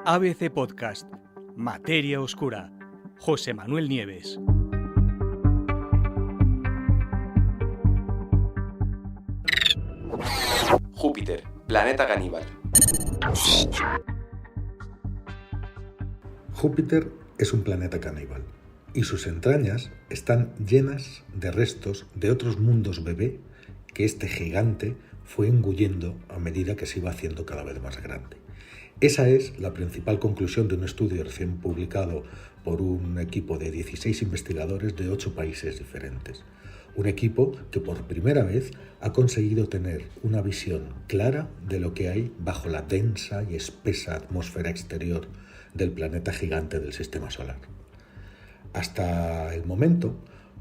ABC Podcast, Materia Oscura, José Manuel Nieves. Júpiter, planeta caníbal. Júpiter es un planeta caníbal y sus entrañas están llenas de restos de otros mundos bebé que este gigante fue engullendo a medida que se iba haciendo cada vez más grande. Esa es la principal conclusión de un estudio recién publicado por un equipo de 16 investigadores de 8 países diferentes. Un equipo que por primera vez ha conseguido tener una visión clara de lo que hay bajo la densa y espesa atmósfera exterior del planeta gigante del Sistema Solar. Hasta el momento,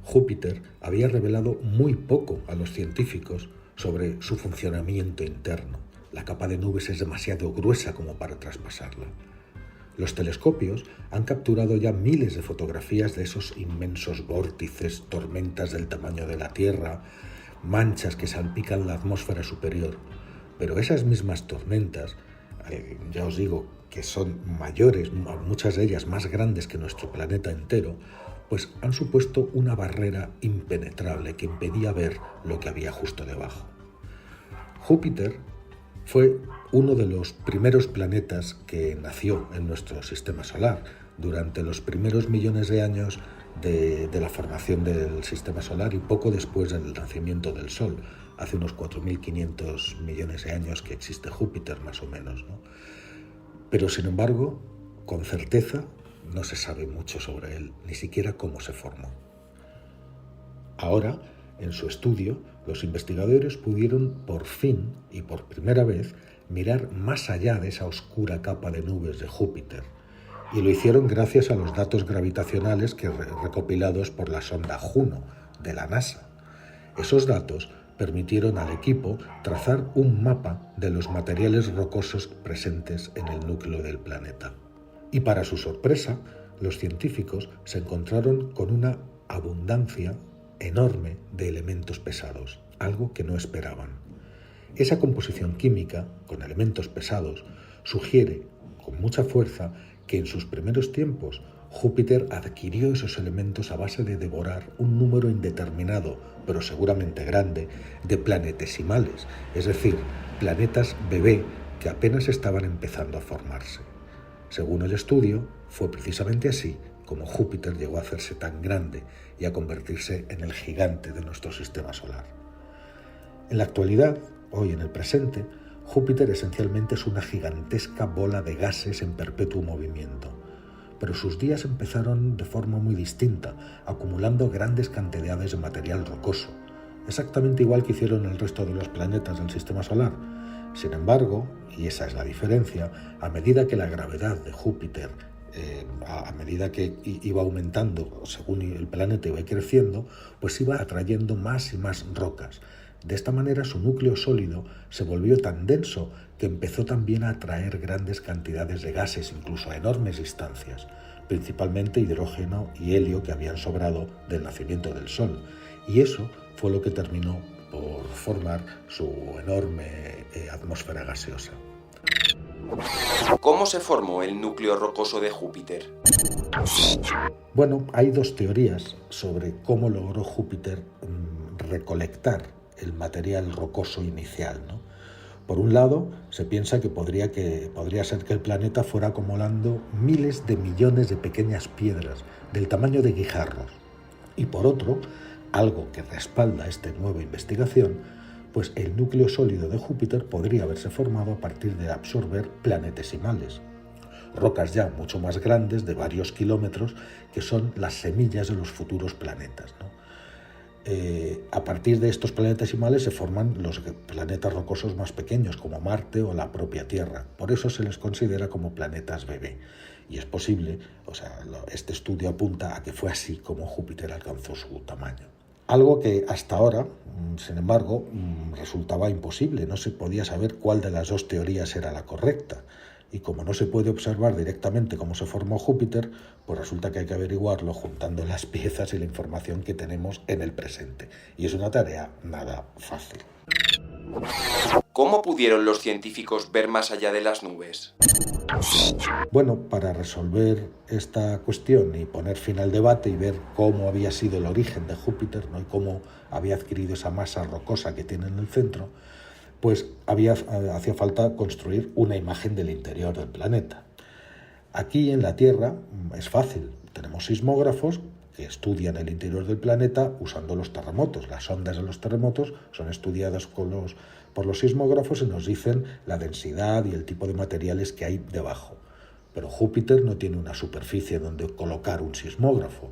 Júpiter había revelado muy poco a los científicos sobre su funcionamiento interno. La capa de nubes es demasiado gruesa como para traspasarla. Los telescopios han capturado ya miles de fotografías de esos inmensos vórtices, tormentas del tamaño de la Tierra, manchas que salpican la atmósfera superior. Pero esas mismas tormentas, ya os digo que son mayores, muchas de ellas más grandes que nuestro planeta entero, pues han supuesto una barrera impenetrable que impedía ver lo que había justo debajo. Júpiter fue uno de los primeros planetas que nació en nuestro sistema solar durante los primeros millones de años de la formación del sistema solar y poco después del nacimiento del Sol. Hace unos 4.500 millones de años que existe Júpiter, más o menos, ¿no? Pero, sin embargo, con certeza no se sabe mucho sobre él, ni siquiera cómo se formó. Ahora, en su estudio, los investigadores pudieron por fin y por primera vez mirar más allá de esa oscura capa de nubes de Júpiter, y lo hicieron gracias a los datos gravitacionales recopilados por la sonda Juno de la NASA. Esos datos permitieron al equipo trazar un mapa de los materiales rocosos presentes en el núcleo del planeta. Y para su sorpresa, los científicos se encontraron con una abundancia enorme de elementos pesados, algo que no esperaban. Esa composición química, con elementos pesados, sugiere con mucha fuerza que en sus primeros tiempos Júpiter adquirió esos elementos a base de devorar un número indeterminado, pero seguramente grande, de planetesimales, es decir, planetas bebé que apenas estaban empezando a formarse. Según el estudio, fue precisamente así como Júpiter llegó a hacerse tan grande y a convertirse en el gigante de nuestro sistema solar. En la actualidad, hoy en el presente, Júpiter esencialmente es una gigantesca bola de gases en perpetuo movimiento, pero sus días empezaron de forma muy distinta, acumulando grandes cantidades de material rocoso, exactamente igual que hicieron el resto de los planetas del sistema solar. Sin embargo, y esa es la diferencia, a medida que la gravedad de Júpiter a medida que iba aumentando, según el planeta iba creciendo, pues iba atrayendo más y más rocas. De esta manera su núcleo sólido se volvió tan denso que empezó también a atraer grandes cantidades de gases, incluso a enormes distancias, principalmente hidrógeno y helio que habían sobrado del nacimiento del Sol. Y eso fue lo que terminó por formar su enorme atmósfera gaseosa. ¿Cómo se formó el núcleo rocoso de Júpiter? Bueno, hay dos teorías sobre cómo logró Júpiter recolectar el material rocoso inicial, ¿no? Por un lado, se piensa que podría ser que el planeta fuera acumulando miles de millones de pequeñas piedras del tamaño de guijarros. Y por otro, algo que respalda esta nueva investigación, pues el núcleo sólido de Júpiter podría haberse formado a partir de absorber planetesimales, rocas ya mucho más grandes de varios kilómetros que son las semillas de los futuros planetas, ¿no? A partir de estos planetesimales se forman los planetas rocosos más pequeños como Marte o la propia Tierra. Por eso se les considera como planetas bebé. Y es posible, este estudio apunta a que fue así como Júpiter alcanzó su tamaño. Algo que hasta ahora, sin embargo, resultaba imposible. No se podía saber cuál de las dos teorías era la correcta. Y como no se puede observar directamente cómo se formó Júpiter, pues resulta que hay que averiguarlo juntando las piezas y la información que tenemos en el presente. Y es una tarea nada fácil. ¿Cómo pudieron los científicos ver más allá de las nubes? Bueno, para resolver esta cuestión y poner fin al debate y ver cómo había sido el origen de Júpiter, ¿no? Y cómo había adquirido esa masa rocosa que tiene en el centro, pues hacía falta construir una imagen del interior del planeta. Aquí en la Tierra es fácil, tenemos sismógrafos que estudian el interior del planeta usando los terremotos. Las ondas de los terremotos son estudiadas por los sismógrafos y nos dicen la densidad y el tipo de materiales que hay debajo. Pero Júpiter no tiene una superficie donde colocar un sismógrafo,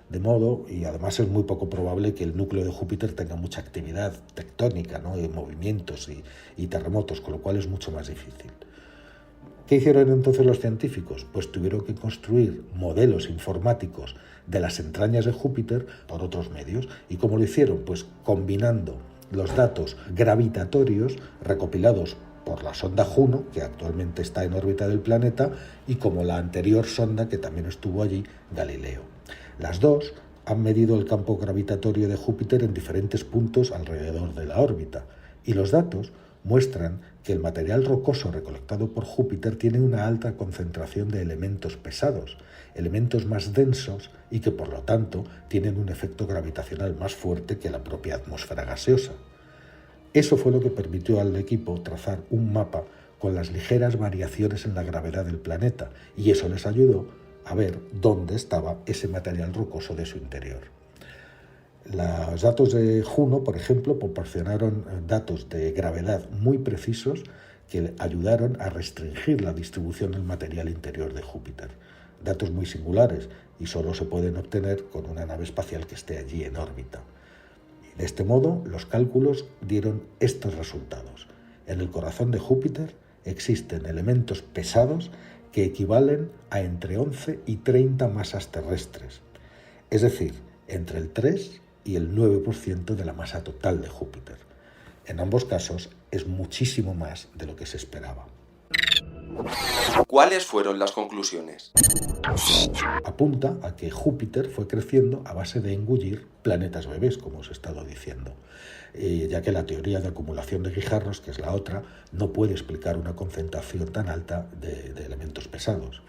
de modo, y además es muy poco probable que el núcleo de Júpiter tenga mucha actividad tectónica, ¿no? Y movimientos y terremotos, con lo cual es mucho más difícil. ¿Qué hicieron entonces los científicos? Pues tuvieron que construir modelos informáticos de las entrañas de Júpiter por otros medios. ¿Y cómo lo hicieron? Pues combinando los datos gravitatorios recopilados por la sonda Juno, que actualmente está en órbita del planeta, y como la anterior sonda que también estuvo allí, Galileo. Las dos han medido el campo gravitatorio de Júpiter en diferentes puntos alrededor de la órbita, y los datos muestran que el material rocoso recolectado por Júpiter tiene una alta concentración de elementos pesados, elementos más densos y que por lo tanto tienen un efecto gravitacional más fuerte que la propia atmósfera gaseosa. Eso fue lo que permitió al equipo trazar un mapa con las ligeras variaciones en la gravedad del planeta, y eso les ayudó a ver dónde estaba ese material rocoso de su interior. Los datos de Juno, por ejemplo, proporcionaron datos de gravedad muy precisos que ayudaron a restringir la distribución del material interior de Júpiter. Datos muy singulares y solo se pueden obtener con una nave espacial que esté allí en órbita. Y de este modo, los cálculos dieron estos resultados. En el corazón de Júpiter existen elementos pesados que equivalen a entre 11 y 30 masas terrestres, es decir, entre el 3 y el 9% de la masa total de Júpiter. En ambos casos es muchísimo más de lo que se esperaba. ¿Cuáles fueron las conclusiones? Apunta a que Júpiter fue creciendo a base de engullir planetas bebés, como os he estado diciendo, ya que la teoría de acumulación de guijarros, que es la otra, no puede explicar una concentración tan alta de elementos pesados.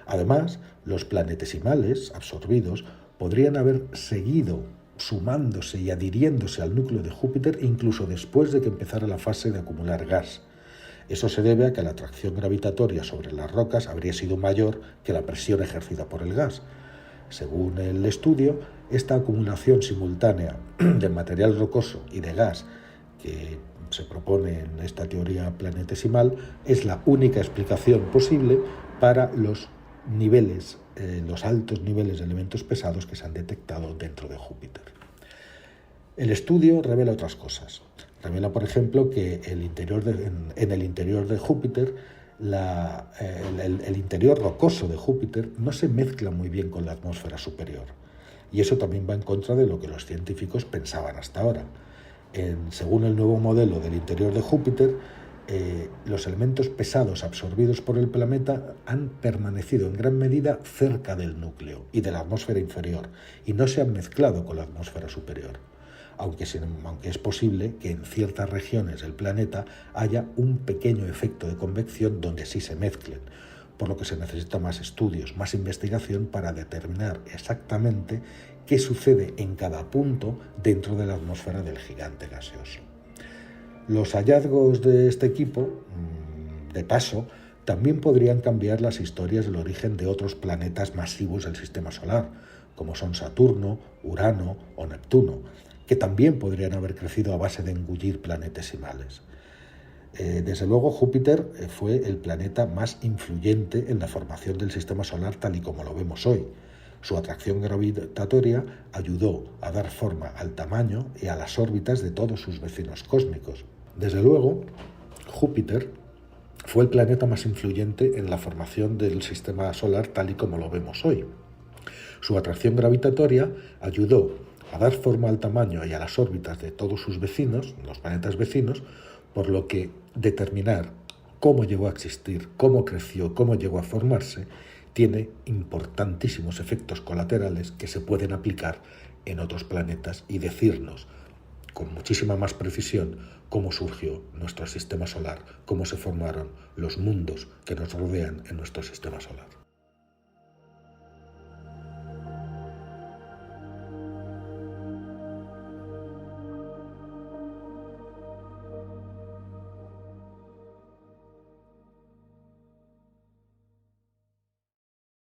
Además, los planetesimales absorbidos podrían haber seguido sumándose y adhiriéndose al núcleo de Júpiter incluso después de que empezara la fase de acumular gas. Eso se debe a que la atracción gravitatoria sobre las rocas habría sido mayor que la presión ejercida por el gas. Según el estudio, esta acumulación simultánea de material rocoso y de gas que se propone en esta teoría planetesimal es la única explicación posible para los altos niveles de elementos pesados que se han detectado dentro de Júpiter. El estudio revela otras cosas. Revela, por ejemplo, que en el interior de Júpiter, el interior rocoso de Júpiter no se mezcla muy bien con la atmósfera superior. Y eso también va en contra de lo que los científicos pensaban hasta ahora. Según el nuevo modelo del interior de Júpiter, los elementos pesados absorbidos por el planeta han permanecido en gran medida cerca del núcleo y de la atmósfera inferior y no se han mezclado con la atmósfera superior. Aunque es posible que en ciertas regiones del planeta haya un pequeño efecto de convección donde sí se mezclen, por lo que se necesita más estudios, más investigación para determinar exactamente qué sucede en cada punto dentro de la atmósfera del gigante gaseoso. Los hallazgos de este equipo, de paso, también podrían cambiar las historias del origen de otros planetas masivos del Sistema Solar, como son Saturno, Urano o Neptuno, que también podrían haber crecido a base de engullir planetesimales. Desde luego, Júpiter fue el planeta más influyente en la formación del Sistema Solar tal y como lo vemos hoy. Su atracción gravitatoria ayudó a dar forma al tamaño y a las órbitas de todos sus vecinos cósmicos. Desde luego, Júpiter fue el planeta más influyente en la formación del Sistema Solar tal y como lo vemos hoy. Su atracción gravitatoria ayudó a dar forma al tamaño y a las órbitas de todos sus vecinos, los planetas vecinos, por lo que determinar cómo llegó a existir, cómo creció, cómo llegó a formarse, tiene importantísimos efectos colaterales que se pueden aplicar en otros planetas y decirnos con muchísima más precisión cómo surgió nuestro sistema solar, cómo se formaron los mundos que nos rodean en nuestro sistema solar.